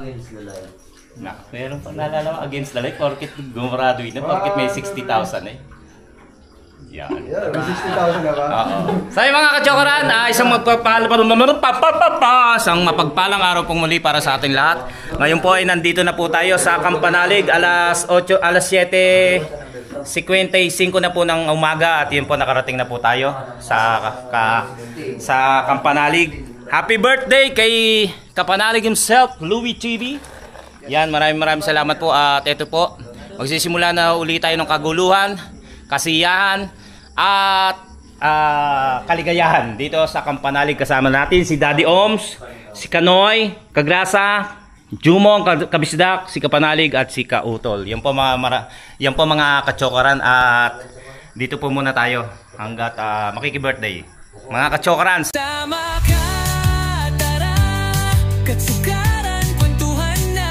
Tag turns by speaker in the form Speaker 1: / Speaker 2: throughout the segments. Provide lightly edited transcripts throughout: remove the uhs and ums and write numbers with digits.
Speaker 1: against the light.
Speaker 2: Meron pa naalala ko against the light, porkit gumraduate na, porkit may 60,000 eh. Yan.
Speaker 1: Yeah, may 60,000 na ba?
Speaker 2: Oo. So yung mga kachokoran, isang mapagpalang araw pong muli para sa ating lahat. Ngayon po ay nandito na po tayo sa Kampanalig, alas 7:55 na po ng umaga at yun po nakarating na po tayo sa Kampanalig. Happy birthday kay Kapanalig himself, Louie TV. Yan, maraming salamat po at ito po, magsisimula na uli tayo ng kaguluhan, kasiyahan at kaligayahan dito sa Kampanalig. Kasama natin si Daddy Oms, si Kanoy, Kagrasa, Jumong, Kabisdak, si Kapanalig at si Kautol. Yan po mga kachokaran at dito po muna tayo hanggat makiki-birthday. Mga kachokaran. Sama ka, tara, katsukaran, kwentuhan na.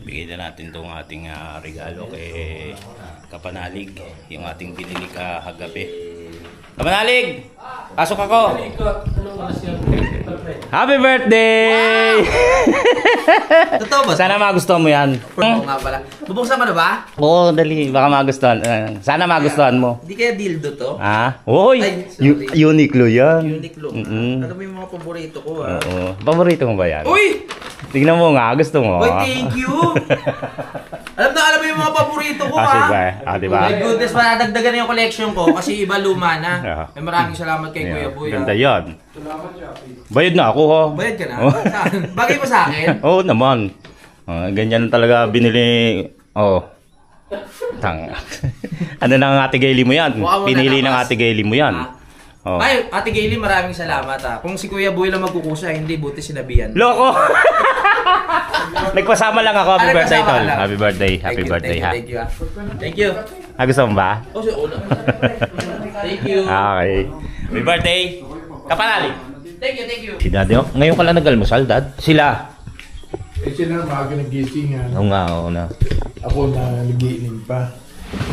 Speaker 2: Bigyan na natin itong ating regalo kay Kapanalig, yung ating binili kahagabi. Kapanalig! Pasok ako! Happy birthday!
Speaker 1: Totoo ba?
Speaker 2: Sana magustuhan mo yan.
Speaker 1: Oo nga pala. Bubuksan mo na ba?
Speaker 2: Oo, dali. Baka magustuhan. Sana magustuhan mo.
Speaker 1: Hindi kaya dildo to?
Speaker 2: Uy! Uniqlo yan.
Speaker 1: Uniqlo. Ano mo yung mga paborito ko
Speaker 2: Oo. Paborito mo ba yan?
Speaker 1: Uy!
Speaker 2: Tignan mo nga. Gusto mo.
Speaker 1: Uy, thank you! alam mo yung mga paborito ko
Speaker 2: diba?
Speaker 1: My goodness, madagdagan na yung collection ko kasi iba luma na. Maraming salamat kay Kuya Boy.
Speaker 2: Ganda yan. Bayad na ako ha.
Speaker 1: Bayad ka na? Bagay mo sa akin?
Speaker 2: Oo naman. Ganyan talaga binili. Ano na ang Ate Gaily mo yan? Pinili ng Ate Gaily mo yan.
Speaker 1: Ay, Ate Gaily, maraming salamat Kung si Kuya Boy lang magkukusa, hindi, buti sinabihan.
Speaker 2: Loko! Nagpasama lang ako. Happy birthday, tol. Happy birthday. Happy birthday, ha.
Speaker 1: Thank you. Thank you.
Speaker 2: Gusto mo ba?
Speaker 1: Thank you.
Speaker 2: Okay. Happy birthday. Kapanalig.
Speaker 1: Thank you.
Speaker 2: Si Daddy, ngayon ka lang nag-almusal, Dad? Sila?
Speaker 3: Sila maaga nagising yan.
Speaker 2: Oo nga, oo na.
Speaker 3: Ako na nagiinim pa.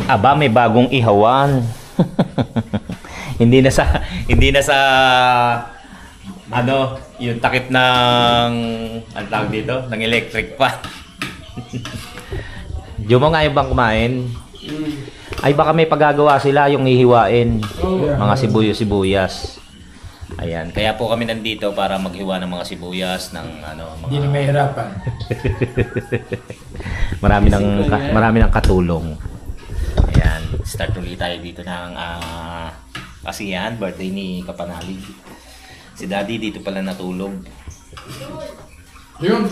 Speaker 2: Aba, may bagong ihawan. Hindi na sa yung takip ng ang tawag dito, ng electric pa. Diyo mo nga yung bang kumain? Ay baka may pagagawa sila yung ihiwain. Mga sibuyas. Ayan, kaya po kami nandito para maghiwa ng mga sibuyas ng
Speaker 3: Hindi na mahirapan.
Speaker 2: marami ng katulong. Ayan, start ulit tayo dito ng kasiyahan, birthday ni Kapanalig. Si Daddy dito pala natulog.
Speaker 3: Yun.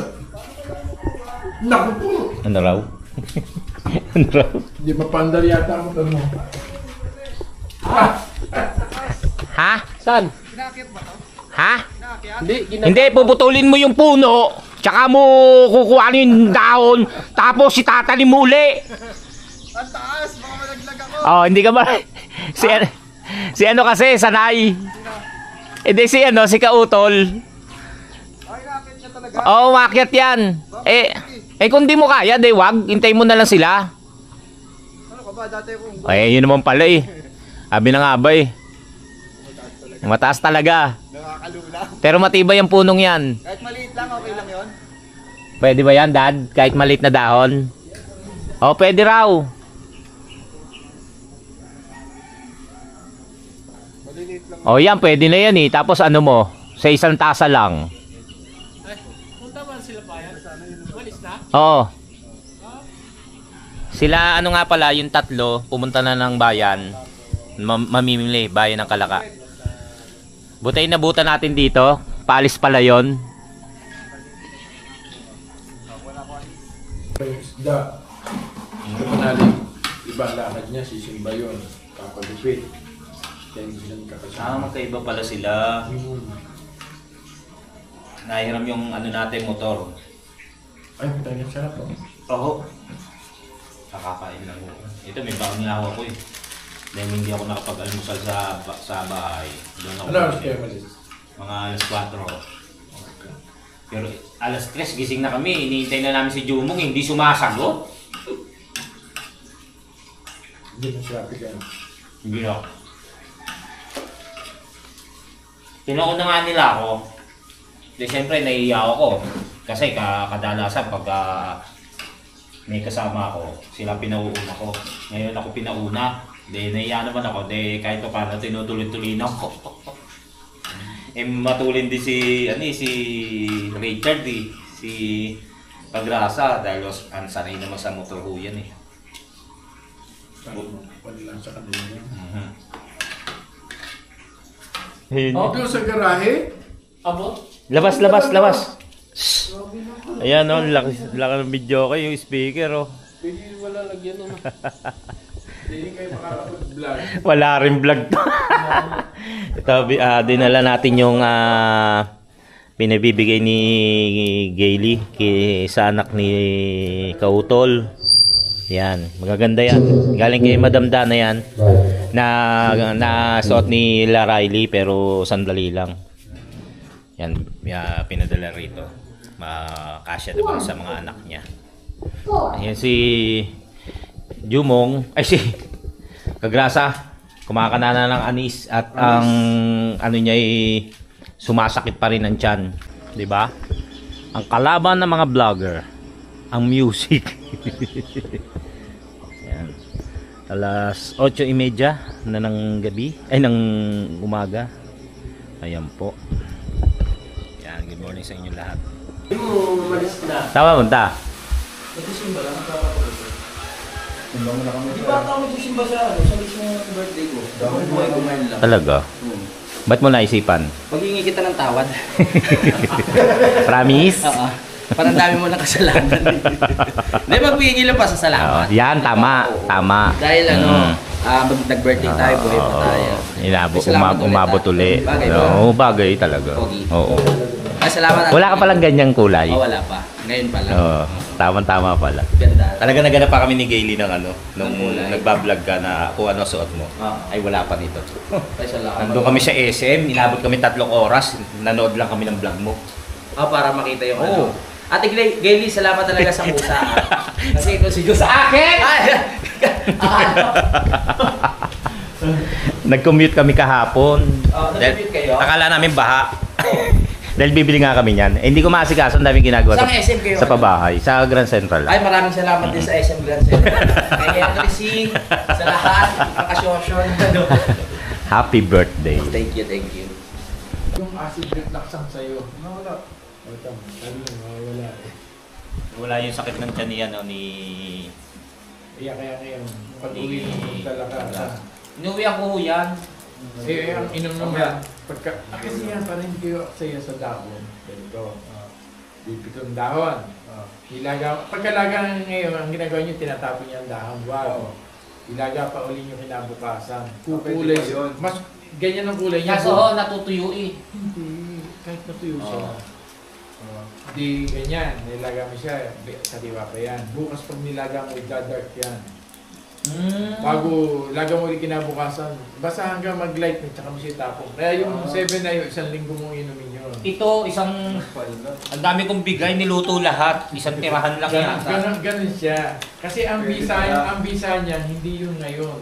Speaker 3: Naku po.
Speaker 2: Ano raw? Ano raw?
Speaker 3: Hindi mapandar yata mo mo.
Speaker 2: Ha?
Speaker 4: Saan?
Speaker 2: Ha?
Speaker 4: Hindi,
Speaker 2: puputulin mo yung puno. Tsaka mo kukuhanin yung dahon. Tapos itatanim mo uli.
Speaker 4: ang taas, baka malaglag ako.
Speaker 2: Hindi ka ba? Si ano kasi, sanay. Hindi si Kautol.
Speaker 4: Ay, nakakit niya talaga.
Speaker 2: Umakyat yan. Kung di mo kaya, wag. Hintay mo na lang sila.
Speaker 4: Ano ka ba? Dati kung...
Speaker 2: Yun naman pala Sabi na nga ba Mataas talaga.
Speaker 4: Nakakalula.
Speaker 2: Pero matibay ang punong yan.
Speaker 4: Kahit maliit lang, okay lang yun?
Speaker 2: Pwede ba yan, Dad? Kahit maliit na dahon? Pwede raw.
Speaker 4: Maliliit lang.
Speaker 2: Yan, pwede na yan Tapos ano mo, sa isang tasa lang.
Speaker 4: Punta ba sila pa yan? Walis na?
Speaker 2: Oo. Sila, nga pala, yung tatlo, pumunta na ng bayan. Mamimili, bayan ng Kalaka. Butay na buta natin dito. Paalis pala yon.
Speaker 3: Isda. Kapanalig. Ibang lakad niya, sisimba yun. Kapalupit.
Speaker 2: Magkaiba pala sila. Nahiram yung natin motor.
Speaker 3: Ay, puta niya, sarap
Speaker 2: Oo. Nakakain lang ko. Ito may bagong lawa ko Dahil hindi ako nakapag-almusal sa bahay. Doon ako.
Speaker 3: Ano oras kayo malis?
Speaker 2: Mga alas 4. Pero alas 3 gising na kami. Hinihintay na namin si Jumong. Hindi sumasagot.
Speaker 3: Hindi na traffic yan.
Speaker 2: Hindi na. Tinauna nga nila ako. Di siyempre naiiyak ako. Kasi kadalasan pag may kasama ako, sila pinauuna ko. Ngayon ako pinauna. Naiya naman ako. Kahit pa paano tinutuloy-tuloy na ako. Matulin din si Richard si Pagrasa dahil sanay naman sa motor ho yan eh.
Speaker 3: Wala lang sa kanila.
Speaker 4: Oh.
Speaker 3: Sa garahe?
Speaker 4: Abo?
Speaker 2: Labas. Ayan o, laki ng video ko yung speaker o.
Speaker 4: Pwede wala lagyan ano.
Speaker 3: Hindi kayo makakapag-vlog.
Speaker 2: Wala rin vlog to. Ito, dinala natin yung pinabibigay ni Gaily sa anak ni Kautol. Yan, magaganda yan. Galing kay Madam Dana yan. Na suot ni La Riley pero sandali lang. Yan, pinadala rito. Makasya naman sa mga anak niya. Ayan si Jumong, si Kagrasa. Kumakanana ng anis at ang ano niya ay sumasakit pa rin ang tiyan. 'Di ba? Ang kalaban ng mga vlogger, ang music. Yan. Alas 8:30 na ng gabi, ng umaga. Ayan po. Yan, good morning sa inyo lahat. Tama mo ta.
Speaker 1: Nagsisimba lang, nakakapagod. Di ba ako magsisimba sa mismong birthday ko? Buhay ko ngayon lang.
Speaker 2: Talaga? Ba't mo naisipan?
Speaker 1: Paghingi kita ng tawad.
Speaker 2: Promise?
Speaker 1: Oo. Parang dami mo ng kasalanan. Hindi, magbigay lang pa sa salamat.
Speaker 2: Yan, tama.
Speaker 1: Dahil nag-birthday tayo, buhay pa tayo.
Speaker 2: Umabot uli.
Speaker 1: Bagay ba?
Speaker 2: Oo, bagay talaga.
Speaker 1: Pogi.
Speaker 2: Oo.
Speaker 1: Salamat.
Speaker 2: Wala ka palang ganyang kulay?
Speaker 1: Wala pa. Ngayon pa lang.
Speaker 2: Oo, tama pala.
Speaker 1: Ganda.
Speaker 2: Talaga naganap pa kami ni Gaily nung
Speaker 1: kulay.
Speaker 2: nagbablog ka na kung ano suot mo. Ay, wala pa nito.
Speaker 1: Ay, salamat.
Speaker 2: Nandun kami sa SM, inabot kami 3 oras, nanood lang kami ng vlog mo.
Speaker 1: Para makita yung
Speaker 2: Oo.
Speaker 1: Ate Gaily, salamat talaga sa musa. Kasi kung si Diyos sa akin!
Speaker 2: Nag-commute kami kahapon.
Speaker 1: Nag-commute kayo?
Speaker 2: Akala namin baha. Dahil bibili nga kami niyan. Hindi ko maasikaso, ang daming ginagawa
Speaker 1: Saan SM kayo?
Speaker 2: sa pabahay, sa Grand Central.
Speaker 1: Ay, maraming salamat din sa SM Grand Central. Kay Henry sa lahat, nakasosyon.
Speaker 2: Happy birthday.
Speaker 1: Thank you.
Speaker 3: Yung acid reflux ang sa'yo. Wala. Sabi mo, wala eh.
Speaker 2: Wala yung sakit ng tiyan niya, ni...
Speaker 3: Kaya ngayon, pag-uwi mo talaga.
Speaker 2: Inuwihan ko yan.
Speaker 3: Ang inom naman, kasi yan, parang hindi kayo saya sa dahon. Ganito. Bipitong dahon. Pagkalaga ngayon, ang ginagawa nyo, tinatapon niya ang dahon. Wow. Ilaga pa uli nyo kinabukasan. Kukulay. Mas ganyan ang kulay niya.
Speaker 2: Kaso natutuyo eh.
Speaker 3: Hindi. Kahit natuyo siya. Hindi ganyan. Nilaga mo siya. Sa diwa pa yan. Bukas pag nilaga mo, dark yan. Bago laga mo ulit kinabukasan, basta hanggang mag-light mo, tsaka mo siya tapong. Kaya yung 7 na yun, 1 linggo mong inumin yun.
Speaker 2: Ito, ang dami kong bigay, niluto lahat. Isang tirahan lang yata.
Speaker 3: Ganun siya. Kasi ang bisa niya, hindi yun ngayon.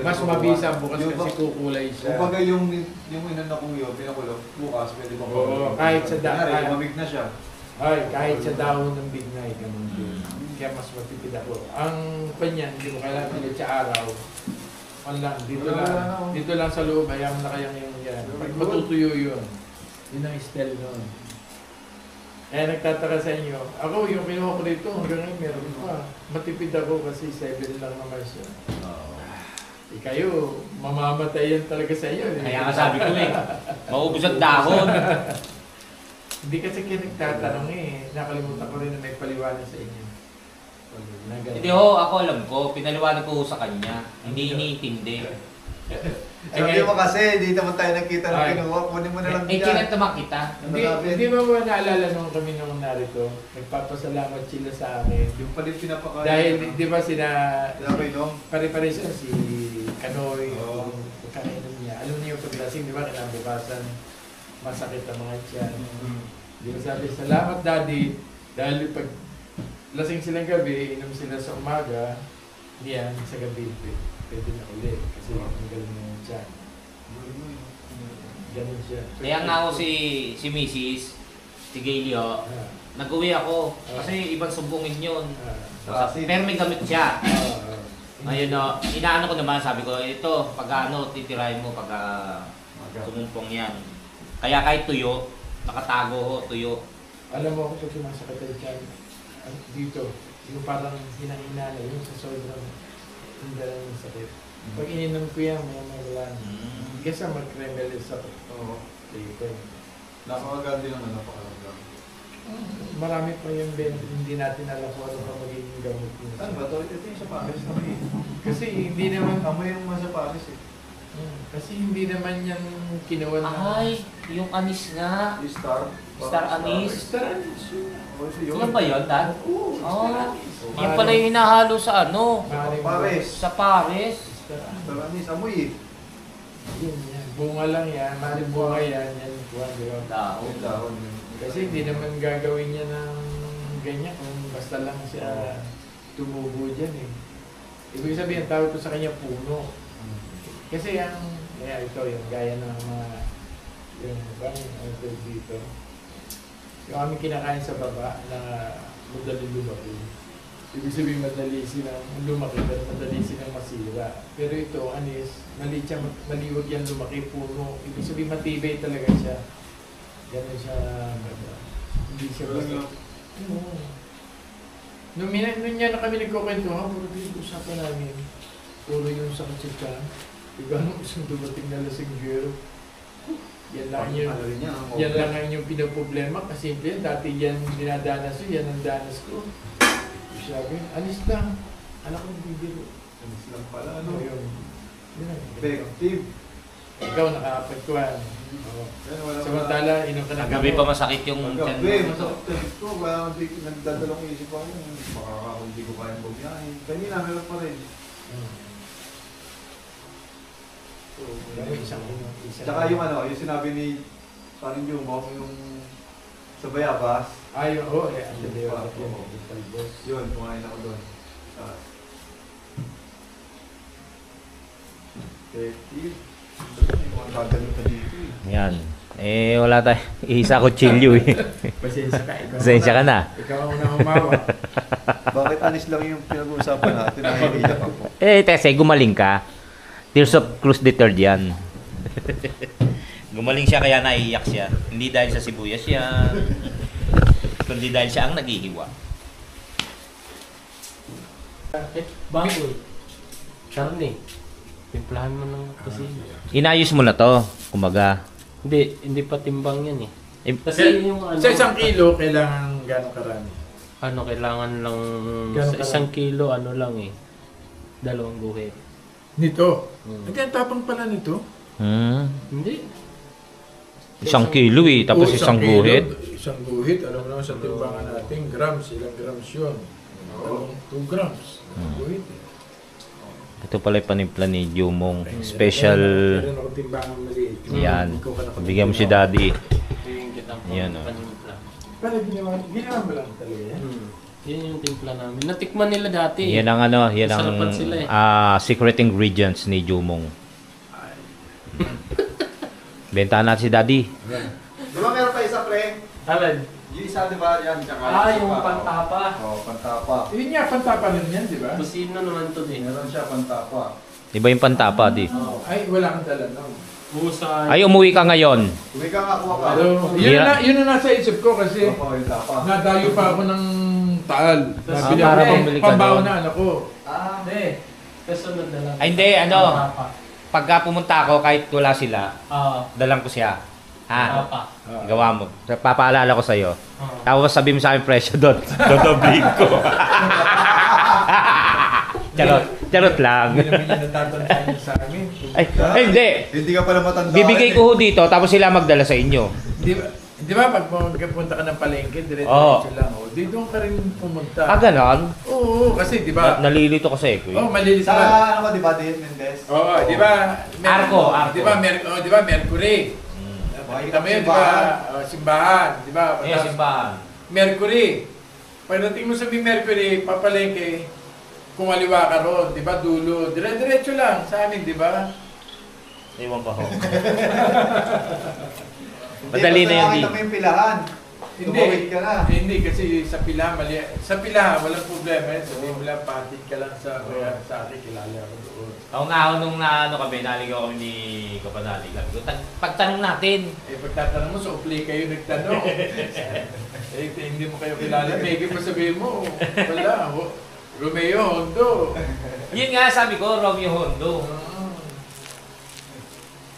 Speaker 3: Mas mabisa bukas kasi kukulay siya.
Speaker 5: Kumbaga yung inano kong yun, pinakulong, bukas pwede bang
Speaker 3: Oo, kahit sa dahon.
Speaker 5: Mamig na siya.
Speaker 3: Ay, kahit sa dahon ng bignay, ganun din. Kaya mas matipid ako. Ang panyan, hindi mo kailangan pilit sa araw. Lang, dito lang sa loob, hayaan na kayang yung yan. Pag matutuyo yun, yun ang style nun. Kaya nagtataka sa inyo, ako yung kinuha ko dito, hanggang ngayon meron pa. Matipid ako kasi 7 lang naman siya. Kayo, mamamatay yan talaga sa inyo.
Speaker 2: Kaya nga sabi ko maubos ang dahon.
Speaker 3: Hindi kasi kayo nagtatanong nakalimutan ko rin na may paliwanag sa inyo.
Speaker 2: Hindi ako alam ko, pinaliwanag ko sa kanya. Hindi iniintindi.
Speaker 5: Sabi mo kasi, hindi naman tayo nakita ng kinuha, kunin mo na lang dyan.
Speaker 2: Kinat naman kita.
Speaker 3: Hindi ba naalala nung kami nung narito, nagpapasalamat sila sa amin.
Speaker 5: Yung pa rin pinapakain.
Speaker 3: Dahil di ba sila pare-pare siya si Kanoy, kainom niya. Alam niyo yung paglasing, di ba, kinabukasan, masakit ang mga tiyan. Di ba sabi, salamat daddy, dahil pag lasing silang gabi, inom sila sa umaga, niyan sa gabi, pwede na ulit. Kasi ang galing mo dyan. Ganun siya.
Speaker 2: Kaya nga ako si Mrs. Tigelio, nag-uwi ako. Kasi ibang sumbungin yun.
Speaker 5: Kasi-
Speaker 2: Pero may gamit siya. Ngayon, inaano ko naman, sabi ko, ito, pag ano, titirahin mo pag tumumpong yan. Kaya kahit tuyo, nakatago ho, tuyo.
Speaker 3: Alam mo ako pag sumasakit tayo dyan, dito, yung parang hinahina na yung sa sobrang hindi lang yung sakit. Pag ininom ko yan, may wala na. Kasi mag-remelis ako.
Speaker 5: Oo.
Speaker 3: Dito.
Speaker 5: Napakaganda ng napakaramdam.
Speaker 3: Marami pa yung hindi natin alam kung ano pa magiging gamot yun.
Speaker 5: Saan ba ito? Ito yung sa Paris na may.
Speaker 3: Kasi hindi naman,
Speaker 5: Amoy yung mga sa Paris eh.
Speaker 3: kasi hindi naman yan kinuha na.
Speaker 2: Ay, yung anis nga.
Speaker 5: Yung Star.
Speaker 2: Star Anise.
Speaker 3: Star Anise yun.
Speaker 5: Oh, ito yun.
Speaker 2: Yan ba yun, Dad?
Speaker 3: Oo,
Speaker 2: Oh,
Speaker 3: Star Anise.
Speaker 2: yan pala yung hinahalo sa ano?
Speaker 3: Maraming
Speaker 5: Pares.
Speaker 2: Sa Paris.
Speaker 3: Star Anise.
Speaker 5: Star Anise. Amoy eh.
Speaker 3: Yun yan. Bunga lang yan. Maraming bunga yan. Yan. Kuha, di ba?
Speaker 2: Dao.
Speaker 5: Yung dahon.
Speaker 3: Kasi hindi naman gagawin niya ng ganyan kung basta lang siya tumubo dyan eh. Ibig sabihin, tawag ko sa kanya puno. Kasi ito yung gaya ng mga, yung dito. Yung aming kinakain sa baba na madali lumaki. Ibig sabihin madali silang lumaki pero madali silang masira. Pero ito, anis, maliwag yan lumaki, puno. Ibig sabihin matibay talaga siya. Ganun siya, hindi siya basta. Nung niya na kami nagkukwento, puro pinag-usapan namin. Puro yung sakit sa tiyan. Ikaw nung isang dumating na lasing gero. Yan lang yan lang ang yung pinaproblema. Kasi yan, dati yan dinadanas ko, yan ang danas ko. Sabi, alis lang. Anak ko bibiro.
Speaker 5: Anis lang pala.
Speaker 3: Ano
Speaker 5: Ano
Speaker 3: yun?
Speaker 5: effective.
Speaker 3: Ikaw nakakapagkuhan. Samantala, inom ka na.
Speaker 2: Gabi pa masakit yung tiyan
Speaker 5: Gabi,
Speaker 2: mo.
Speaker 5: masakit ko. Kaya nagdadalong isip ako. Makakakundi ko kayang bumiyahin. Kanina, meron pa rin. Tsaka yung ano, yung sinabi ni parang yung sa Bayabas.
Speaker 3: Ay, oo. Ang
Speaker 5: Yun,
Speaker 3: dalawa.
Speaker 5: oo. Yun, kumain ako doon. Effective. Yung mga gagaling ka dito eh.
Speaker 2: Yan. Wala tayo. Isa ko chilyo eh.
Speaker 3: Pasensya ka.
Speaker 2: Pasensya ka na.
Speaker 3: Ikaw ang unang humawa.
Speaker 5: Bakit anis lang yung pinag-uusapan natin? Nahihiyak ako.
Speaker 2: Tese, gumaling ka. Tears of Cruz deterred yan. Gumaling siya kaya naiiyak siya. Hindi dahil sa sibuyas yan. Kundi dahil siya ang naghihiwa.
Speaker 4: Baboy. Karne. Timplahan mo ng kusina.
Speaker 2: Inayos mo na to, kumbaga.
Speaker 4: Hindi pa timbang yan eh.
Speaker 2: Kasi
Speaker 4: yung ano,
Speaker 3: Sa 1 kilo, kailangan gano'ng karami?
Speaker 4: ano, kailangan lang
Speaker 3: Gano'n
Speaker 4: sa 1
Speaker 3: karami?
Speaker 4: kilo, ano lang eh. 2 guhit.
Speaker 3: Nito?
Speaker 4: Hmm.
Speaker 3: Hindi, ang tapang pala nito.
Speaker 4: Hindi.
Speaker 2: 1 kilo eh, tapos
Speaker 3: Oo,
Speaker 2: 1
Speaker 3: kilo,
Speaker 2: guhit.
Speaker 3: 1 guhit, alam mo naman sa timbangan natin, grams, ilang grams yun? 2 grams. Guhit eh.
Speaker 2: Ito pala yung panimpla ni Jumong. Special.
Speaker 3: Meron ako timbangan maliit.
Speaker 2: Yan.
Speaker 3: Ikaw ka nakapagtimbang.
Speaker 2: Bigyan mo si Daddy.
Speaker 4: Ito yung kitang
Speaker 2: Yan, oh.
Speaker 4: panimpla.
Speaker 3: Pero ginawa mo lang talaga yan?
Speaker 4: Yan yung timpla namin. Natikman nila dati.
Speaker 2: Yan ang ano, yan ang
Speaker 4: Masarapan sila eh.
Speaker 2: secret ingredients ni Jumong. Bentahan natin si Daddy.
Speaker 5: Di ba meron pa isa, pre?
Speaker 4: Alin?
Speaker 5: Yung isa, di ba? Yan, tsaka
Speaker 4: Yung
Speaker 5: isa pa.
Speaker 4: pantapa.
Speaker 5: Oo, pantapa.
Speaker 3: Yun nga, pantapa rin yan, di ba?
Speaker 4: Kusino naman to din.
Speaker 5: Meron siya, pantapa.
Speaker 2: Di ba yung pantapa, Di?
Speaker 3: Ay, wala kang dala no.
Speaker 4: Husay.
Speaker 2: Ay, umuwi ka ngayon.
Speaker 5: Uwi ka nga, kuha ka.
Speaker 3: Pero, yun na nasa isip ko kasi
Speaker 5: Oo, yung tapa.
Speaker 3: nadayo pa ako ng taal. Nabili
Speaker 2: para
Speaker 3: ako
Speaker 2: pambili ka
Speaker 3: pambaon
Speaker 2: doon.
Speaker 3: na anak ko.
Speaker 4: Hindi. Kasunod na lang.
Speaker 2: Ay, hindi, ano.
Speaker 4: Papa.
Speaker 2: Pagka pumunta ako, kahit wala sila,
Speaker 4: Oo.
Speaker 2: dalang ko siya. Ha?
Speaker 4: Papa.
Speaker 2: Gawa mo. Papaalala ko sa'yo.
Speaker 4: Oo.
Speaker 2: Tapos sabi mo sa akin presyo doon. Dodobling ko. Charot lang.
Speaker 3: Hindi naman yung natatandaan niya sa amin.
Speaker 2: Ay, hindi.
Speaker 5: Hindi ka pala matanda.
Speaker 2: Bibigay ko ho dito, tapos sila magdala sa inyo.
Speaker 3: Di ba pag magpunta ka ng palengke,
Speaker 2: Oo.
Speaker 3: dire-diretso lang. Di doon ka rin pumunta.
Speaker 2: Ganon?
Speaker 3: Oo, kasi di ba?
Speaker 2: Nalilito kasi ko.
Speaker 3: Oh, malilis
Speaker 5: Sa
Speaker 3: ka.
Speaker 5: ano ba, di ba, Dave Mendez?
Speaker 3: Oo, di ba?
Speaker 2: Arco.
Speaker 3: Di ba, di ba, Mercury? Nakita mo yun, di ba? Simbahan, di ba?
Speaker 2: simbahan.
Speaker 3: Mercury. Pagdating mo sa may Mercury, papalengke, kumaliwa ka ron, di ba? Dulo. Dire-diretso lang sa amin, di ba?
Speaker 2: Ewan ko ho. Madali na yun, Di.
Speaker 5: Hindi, basta nakita mo yung pilahan. Tumawid ka na.
Speaker 3: Hindi kasi sa pila mali. Sa pila walang problema yan. Sabihin mo lang patid ka lang sa akin, kilala ako doon.
Speaker 2: Oo nga, nung ano kami, naligaw kami ni Kapanalig. Pagtanong natin.
Speaker 3: Pagtatanong mo, sa play kayo nagtanong. Hindi mo kayo kilala. Maybe pa sabihin mo, wala. Romeo Hondo.
Speaker 2: Yun nga, sabi ko, Romeo Hondo.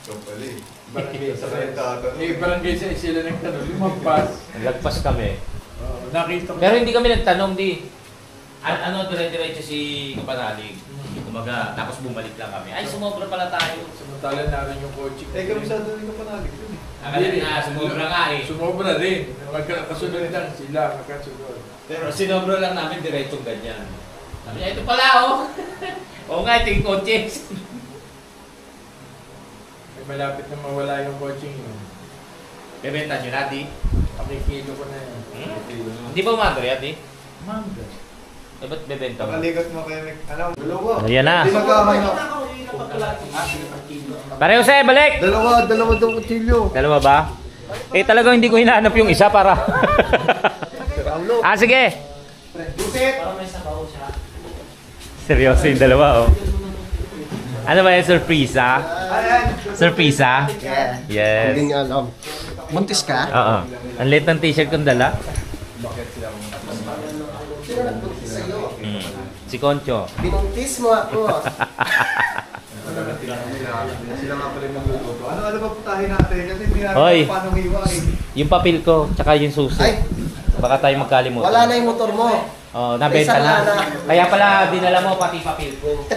Speaker 5: Kampali.
Speaker 3: Barangay sa barangay sa sila nagtanong. Lumampas.
Speaker 2: Nagpas kami.
Speaker 3: Nakita ko.
Speaker 2: Pero hindi kami nagtanong, di. Ano, dire-diretso si Kapanalig. Kumaga, tapos bumalik lang kami. Ay, sumobra pala tayo.
Speaker 3: Samantalan namin yung coaching.
Speaker 5: Kabisado rin ka panalig dun eh.
Speaker 2: Akala na, sumobra nga eh.
Speaker 3: Sumobra rin. Magkasunod lang sila. Magkasunod.
Speaker 2: Pero sinobra lang namin diretsong ganyan. Sabi niya, ito pala oh. Oo nga, ito yung coaches.
Speaker 3: Malapit na mawala yung coaching yun.
Speaker 2: Bebenta nyo na, di?
Speaker 3: Pakikilo ko na yan.
Speaker 2: Hindi ba umaga yan, di?
Speaker 3: Manga.
Speaker 2: Eh, ba't bebenta mo?
Speaker 5: Nakaligot mo kayo, ano, dalawa.
Speaker 2: Ayan na.
Speaker 5: Hindi magkahanap.
Speaker 2: Pare Jose, balik!
Speaker 5: Dalawa daw kutsilyo.
Speaker 2: Dalawa ba? Eh, talagang hindi ko hinahanap yung isa para. Sige.
Speaker 4: Parang may sabaw siya.
Speaker 2: Seryoso yung dalawa, oh. Ano ba yung surprise, ha? Surprise, ha? Yes.
Speaker 6: Hindi niya alam. Muntis ka?
Speaker 2: Oo. Ang late ng t-shirt kong dala. Si Concho.
Speaker 6: Binuntis mo ako.
Speaker 5: Sila nga pala yung magluluto. Ano ba putahin natin? Kasi hindi natin
Speaker 2: Hoy.
Speaker 5: paano hiwa eh.
Speaker 2: Yung papel ko, tsaka yung susi.
Speaker 6: Ay,
Speaker 2: Baka tayo magkalimutan.
Speaker 6: wala na yung motor mo.
Speaker 2: Oh, nabenta
Speaker 6: Isa
Speaker 2: na.
Speaker 6: na.
Speaker 2: Kaya pala dinala mo pati papel ko.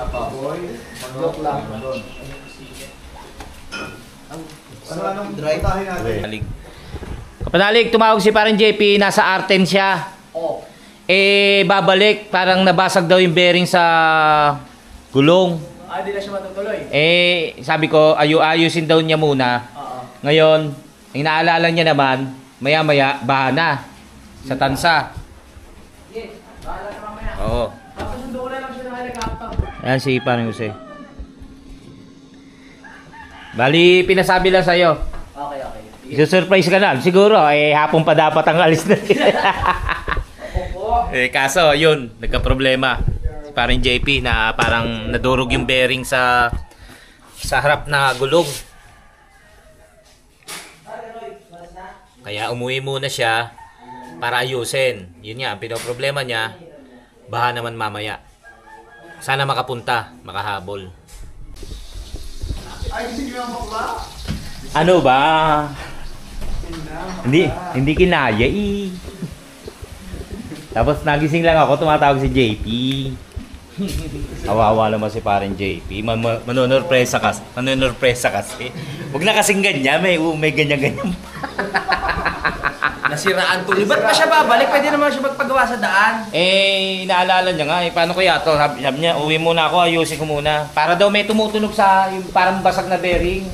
Speaker 5: Baboy,
Speaker 6: Joke lang.
Speaker 5: Anong putahin natin?
Speaker 2: Kapanalig, tumawag si parang JP, nasa Arten siya.
Speaker 6: Oh.
Speaker 2: Eh, babalik, parang nabasag daw yung bearing sa gulong.
Speaker 4: Di na siya matutuloy.
Speaker 2: Eh, sabi ko, ayusin daw niya muna. Ngayon, ang naalala niya naman, maya-maya, baha na. Sa tansa.
Speaker 4: Yes, bahala na mamaya.
Speaker 2: Oo.
Speaker 4: Tapos sundo ko na lang siya ng helicopter.
Speaker 2: Ayan si parang Jose. Bali, pinasabi lang sa'yo.
Speaker 4: Okay.
Speaker 2: Isusurprise ka na. Siguro, eh, hapon pa dapat ang alis na. Eh, kaso, yun, nagka-problema. Si parang JP na parang nadurog yung bearing sa harap na gulong. Kaya umuwi muna siya para ayusin. Yun nga, ang pinoproblema niya, baha naman mamaya. Sana makapunta, makahabol.
Speaker 5: Ay, sige lang bakla.
Speaker 2: Ano ba? Hindi kinaya eh. Tapos nagising lang ako, tumatawag si JP. Kawawa naman si parang JP. Manonurpresa kasi. Huwag na kasing ganyan, may ganyan-ganyan.
Speaker 1: Nasiraan tuloy. Ba't pa siya babalik? Pwede naman siya magpagawa sa daan.
Speaker 2: Eh, inaalala niya nga, paano kaya to? Sabi niya, uwi muna ako, ayusin ko muna. Para daw may tumutunog sa yung parang basag na bearing.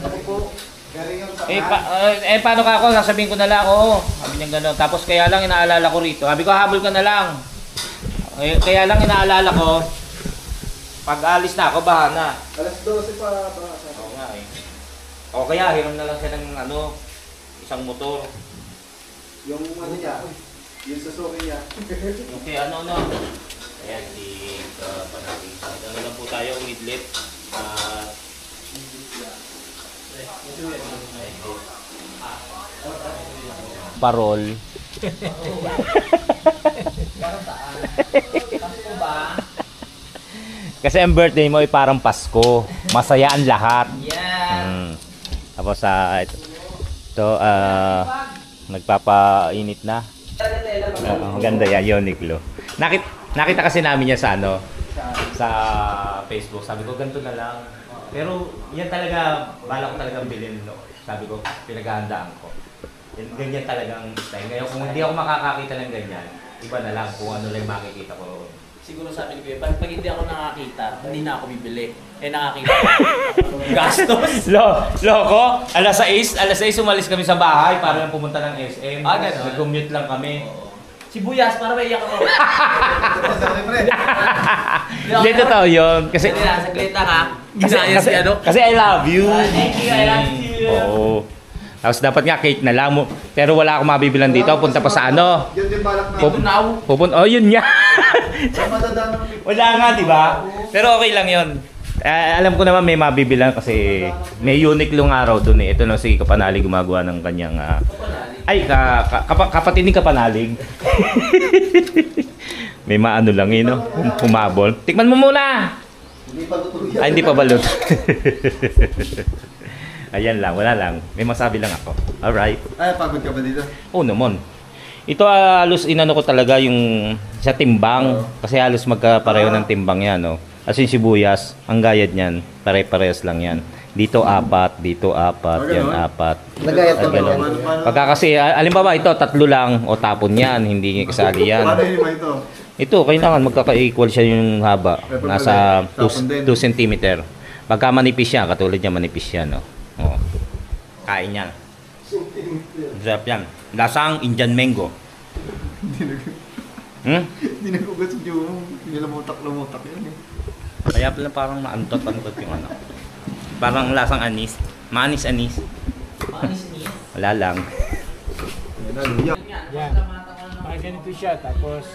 Speaker 2: Paano ka ako? Sasabihin ko na lang, oo. Sabi niya gano'n. Tapos kaya lang inaalala ko rito. Sabi ko, habol ka na lang. Kaya lang inaalala ko, pag alis na ako, baha na.
Speaker 5: Alas 12 pa.
Speaker 2: Oo nga eh. O kaya, hiram na lang siya ng isang motor.
Speaker 5: Yung ano niya, yung susukin niya.
Speaker 2: Okay, ano. Ayan, si Panalig. Ano lang po tayo, midlet. Parol. Kasi ang birthday mo ay parang Pasko. Masaya ang lahat.
Speaker 4: Yeah.
Speaker 2: Tapos ito nagpapainit na. Ang ganda yan, Uniqlo. Nakita kasi namin yan sa Facebook. Sabi ko, ganito na lang. Pero yan talaga, bala ko talagang bilhin. No? Sabi ko, pinaghahandaan ko. Ganyan talagang style. Ngayon, kung hindi ako makakakita ng ganyan, iba na lang kung ano lang makikita ko.
Speaker 4: Siguro sabi ni Kuya, pag hindi ako nakakita, hindi na ako bibili. Nakakita ako. Gastos.
Speaker 2: Loko, alas 6 umalis kami sa bahay para lang pumunta ng SM.
Speaker 4: Ganun.
Speaker 2: Nag-commute lang kami.
Speaker 4: Sibuyas, para may iyak ako.
Speaker 2: Hindi, totoo yun. Kasi
Speaker 4: Saglit lang ha. Ginaya si ano.
Speaker 2: Kasi I love you.
Speaker 4: Thank you, I love you.
Speaker 2: Oo. Tapos dapat nga cake na lang mo. Pero wala akong mabibilan dito. Punta pa sa ano.
Speaker 5: Yan din balak na.
Speaker 2: Oh, yun nga.
Speaker 5: Sa madadaan ng
Speaker 2: Wala nga, di ba? Pero okay lang yun. Alam ko naman may mabibilan kasi may unique long araw dun eh. Ito na si Kapanalig gumagawa ng kanyang... kapatid ni Kapanalig. May maano lang yun, no? Humabol. Tikman mo muna!
Speaker 5: Hindi pa luto yan.
Speaker 2: Ay, hindi pa balot. Ayan lang, wala lang. May masabi lang ako. Alright.
Speaker 5: Ay, pagod ka ba dito?
Speaker 2: Oo naman. Ito halos inano ko talaga yung sa timbang. Kasi halos magkapareho ng timbang yan, no? As in sibuyas, ang gayad niyan, pare-parehas lang yan. Dito 4, dito 4, yan 4.
Speaker 6: Nagayat ka ba yan?
Speaker 2: Pagka kasi, alimbawa ito, 3 lang o tapon yan, hindi kasali yan.
Speaker 5: Paano yung ito?
Speaker 2: Ito, kailangan magkaka-equal siya yung haba. Nasa 2 cm. Pagka manipis siya, katulad niya manipis siya, no? Oh. Kain yan. Sarap yan. Lasang Indian mango.
Speaker 5: Hindi nagugas yung nilamutak-lamutak yan eh.
Speaker 2: Kaya pala parang maantot-antot yung ano. Parang lasang anis. Manis-anis. Wala lang.
Speaker 3: Yan. Nakaganito siya, tapos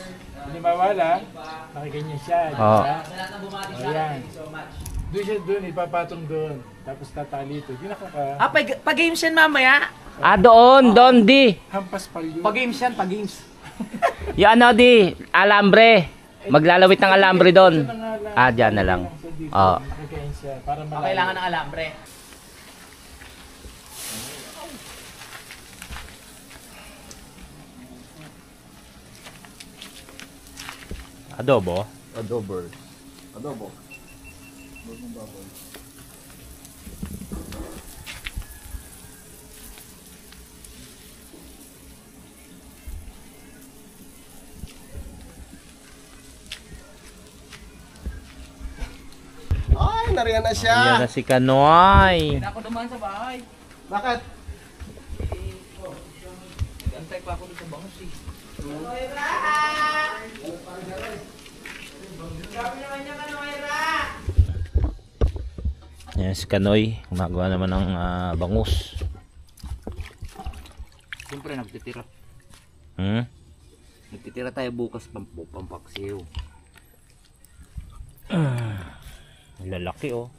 Speaker 3: hindi mawala, nakaganyan siya.
Speaker 2: Oo.
Speaker 3: Ayan. Doon siya doon, ipapatong doon. Tapos tatali ito. Yun ako ka.
Speaker 4: Pag-games yan mamaya.
Speaker 2: Doon, di.
Speaker 3: Hampas pa yun.
Speaker 4: Pag-games yan, pag-games.
Speaker 2: Yung ano, di. Alambre. Maglalawit ng alambre doon. Dyan na lang. Oo.
Speaker 3: Nakaganyan siya, para malayo.
Speaker 4: Kailangan ng alambre.
Speaker 2: Adobo.
Speaker 5: Adobo.
Speaker 6: Ay, nariyan na siya.
Speaker 2: Yan na si Kanoy.
Speaker 4: Ako naman sa bahay.
Speaker 6: Bakit?
Speaker 4: Antay pa ako dito sa bangus eh.
Speaker 2: Yan si Kanoy. Gumagawa naman ng bangus.
Speaker 4: Siyempre nagtitira.
Speaker 1: Nagtitira tayo bukas pampaksiw.
Speaker 2: Lalaki oh.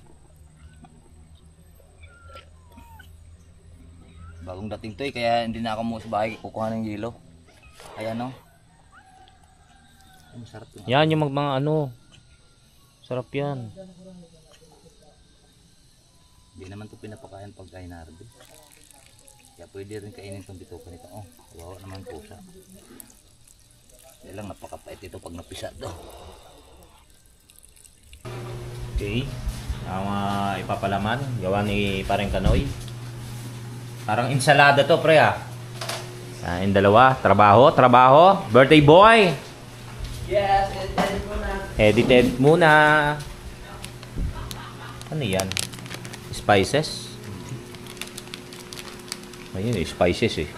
Speaker 1: Bagong dating to eh, kaya hindi na ako mo sa bahay kukuha ng yelo. Ayan no. Ang sarap yun.
Speaker 2: Yan yung mga ano. Sarap yan.
Speaker 1: Hindi naman to pinapakain pagkain na rin. Kaya pwede rin kainin itong bituka nito. Oh, kawawa naman po siya. Hindi lang napakapait ito pag napisa to.
Speaker 2: Okay. Ang ipapalaman. Gawa ni pareng Kanoy. Parang insalada to pre ah. Yung dalawa. Trabaho. Birthday boy.
Speaker 4: Yes, edit mo na.
Speaker 2: Edited muna. Ano yan? Spices? Ayun eh, spices eh.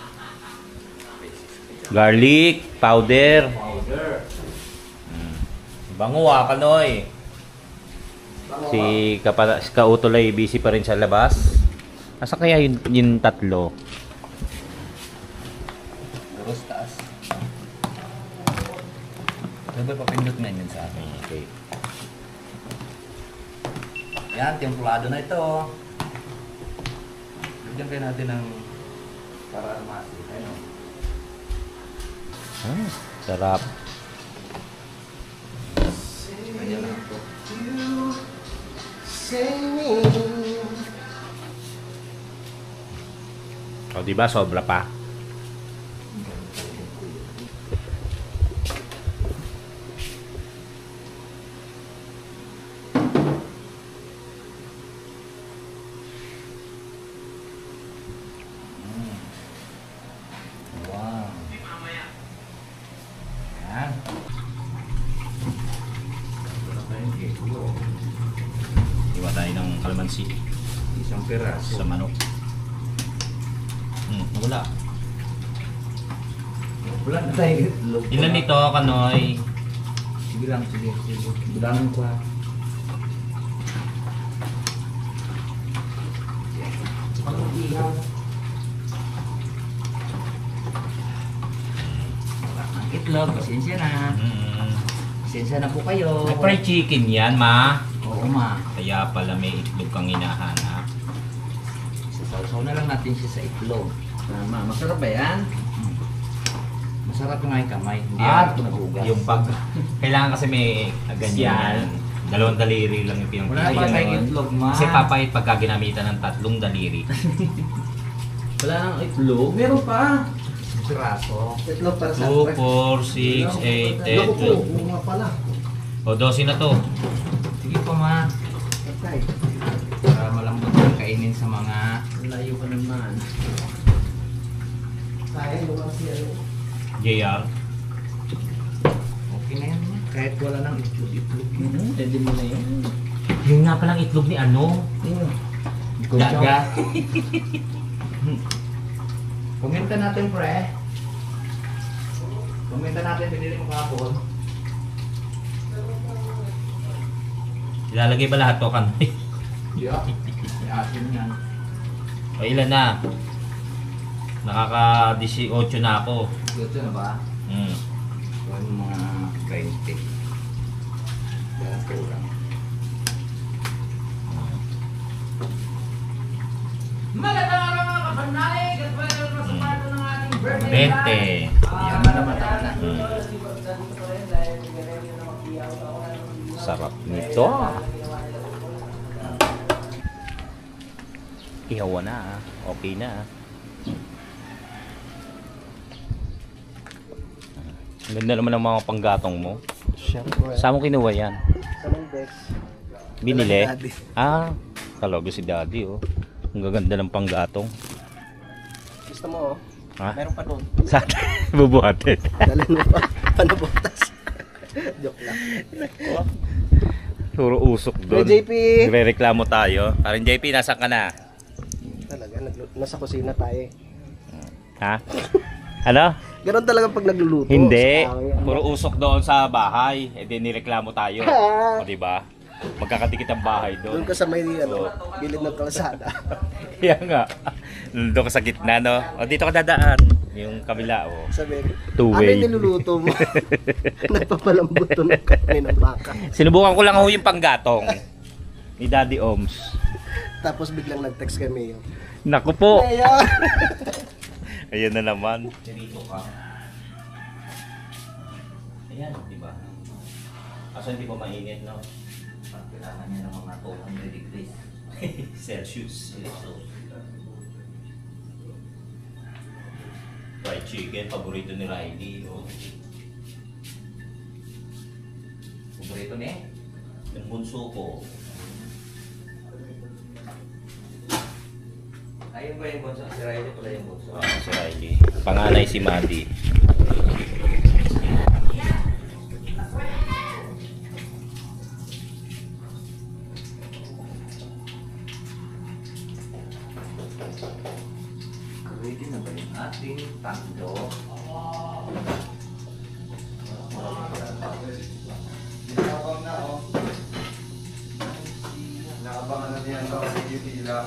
Speaker 2: Garlic powder. Bango ah, Kanoy. Si Kautulay busy pa rin sa labas. Asa kaya yung tatlo?
Speaker 1: Puros taas. Ano ba papindot na yun sa akin?
Speaker 2: Okay.
Speaker 1: Yan, templado na ito. Bigyan kayo natin ng para armasi. Ayun.
Speaker 2: Sarap.
Speaker 1: Ganyan lang ito.
Speaker 2: O diba sobra pa?
Speaker 1: Wow. Yan.
Speaker 2: Iwa tayo ng kalamansi.
Speaker 1: Isang piraso.
Speaker 2: Sa manok. Wala.
Speaker 1: Wala na tayo.
Speaker 2: Ilan ito, Kanoy?
Speaker 1: Sige lang, sige. Bilangan ko ha. itlog, pasensya na. Pasensya na po kayo.
Speaker 2: May fried chicken yan, ma.
Speaker 1: Oo, ma.
Speaker 2: Kaya pala may itlog kang hinahanap.
Speaker 1: Sasawsaw na lang natin siya sa itlog. Ma, masarap ba yan? Masarap nga yung kamay. Hindi ako nagugas.
Speaker 2: Yung pag... Kailangan kasi may ganyan. Dalawang daliri lang yung
Speaker 1: Wala
Speaker 2: pinang
Speaker 1: ba tayong itlog, ma?
Speaker 2: Kasi papait pagka ginamitan ng 3 daliri.
Speaker 1: Wala nang itlog. Meron pa. Piraso.
Speaker 6: Itlog para sa
Speaker 2: 2, 4, 6, 8, 10, 12.
Speaker 6: Mga pala.
Speaker 2: O, 12 na to.
Speaker 1: Sige po, ma.
Speaker 6: Okay.
Speaker 1: Para malambot yung kainin sa mga...
Speaker 4: Layo ka naman.
Speaker 6: Sayang mo kasi ano.
Speaker 2: JR.
Speaker 1: Okay na yan, ma. Kahit wala nang itlog.
Speaker 4: Pwede mo na yun.
Speaker 2: Yung nga palang itlog ni ano?
Speaker 1: Daga. Komenta natin, pre. Komenta natin, pinili mo kahapon.
Speaker 2: Ilalagay ba lahat to kan?
Speaker 1: Yeah. May asin yan.
Speaker 2: O ilan na? Nakaka-18 na ako.
Speaker 1: Ito na ba? Yung mga 20. Yan, kurang. Magandang araw mga kapanalig at welcome sa part ng ating birthday
Speaker 2: 20.
Speaker 1: Yaman naman ako na.
Speaker 2: Sarap nito. Ihawa na ah. Okay na ah. Ang ganda naman ng mga panggatong mo.
Speaker 6: Siyempre.
Speaker 2: Saan mo kinuha yan?
Speaker 6: Sa mga deck.
Speaker 2: Binili?
Speaker 6: Daddy.
Speaker 2: Ah, kalogo si daddy oh. Ang gaganda ng panggatong.
Speaker 6: Gusto mo oh.
Speaker 2: Ha?
Speaker 6: Meron pa doon.
Speaker 2: Saan? Bubuhatin.
Speaker 6: Dalhin mo pa. Panabutas. Joke lang.
Speaker 2: Puro usok doon.
Speaker 6: Hey, JP.
Speaker 2: Nagre-reklamo tayo. Parang JP, nasaan ka na?
Speaker 6: Talaga, nasa kusina tayo.
Speaker 2: Ha? Ano?
Speaker 6: Ganon talaga pag nagluluto.
Speaker 2: Hindi.
Speaker 6: Sa tao,
Speaker 2: Puro usok doon sa bahay. E di nireklamo tayo. O diba? Magkakadikit ang bahay
Speaker 6: Doon
Speaker 2: doon.
Speaker 6: ka sa may gilid ng kalsada.
Speaker 2: Kaya nga. Doon ka sa gitna, no? O dito ka dadaan. Yung kabila, o.
Speaker 6: Sabi,
Speaker 2: Two-way.
Speaker 6: ano yung niluluto mo? Nagpapalambot to ng karne ng baka.
Speaker 2: Sinubukan ko lang ho yung panggatong. Ni Daddy Oms.
Speaker 6: Tapos biglang nag-text kami yun.
Speaker 2: Naku po.
Speaker 6: Ayan!
Speaker 2: Ayan na naman. Dito ka. Ayan, di ba? Kaso hindi pa mainit, no? Kailangan niya ng mga 200 degrees Celsius. Fried chicken, paborito ni Riley. Oh. Paborito ni? Yung bunso ko.
Speaker 1: Ayun ba yung bunso? Si Riley pala yung bunso.
Speaker 2: Si Riley. Panganay si Maddie.
Speaker 1: Ready na ba yung ating tando?
Speaker 5: Nakabang na oh. Nakabangan na niya ito kasi yung tila.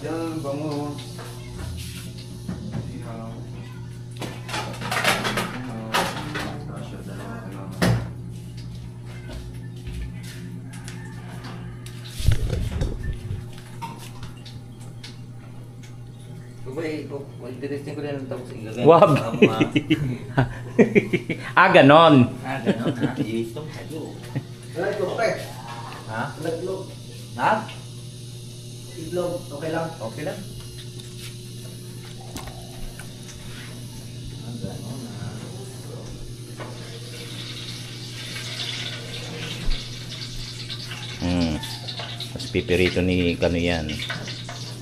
Speaker 5: Yan, bango. Ihaw. Kasya, dalawa ka lang.
Speaker 1: Interesting ko rin ang tapos igagay.
Speaker 2: Wag! Ganon.
Speaker 1: Ganon ha? Itong tayo.
Speaker 6: Nag-itlog pre.
Speaker 1: Ha?
Speaker 6: Nag-itlog.
Speaker 1: Ha?
Speaker 6: Itlog. Okay lang.
Speaker 1: Okay lang. Ganon ha?
Speaker 2: Tapos pipirito ni Kano yan.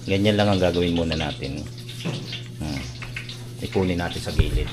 Speaker 2: Ganyan lang ang gagawin muna natin. Ikunin natin sa gilid.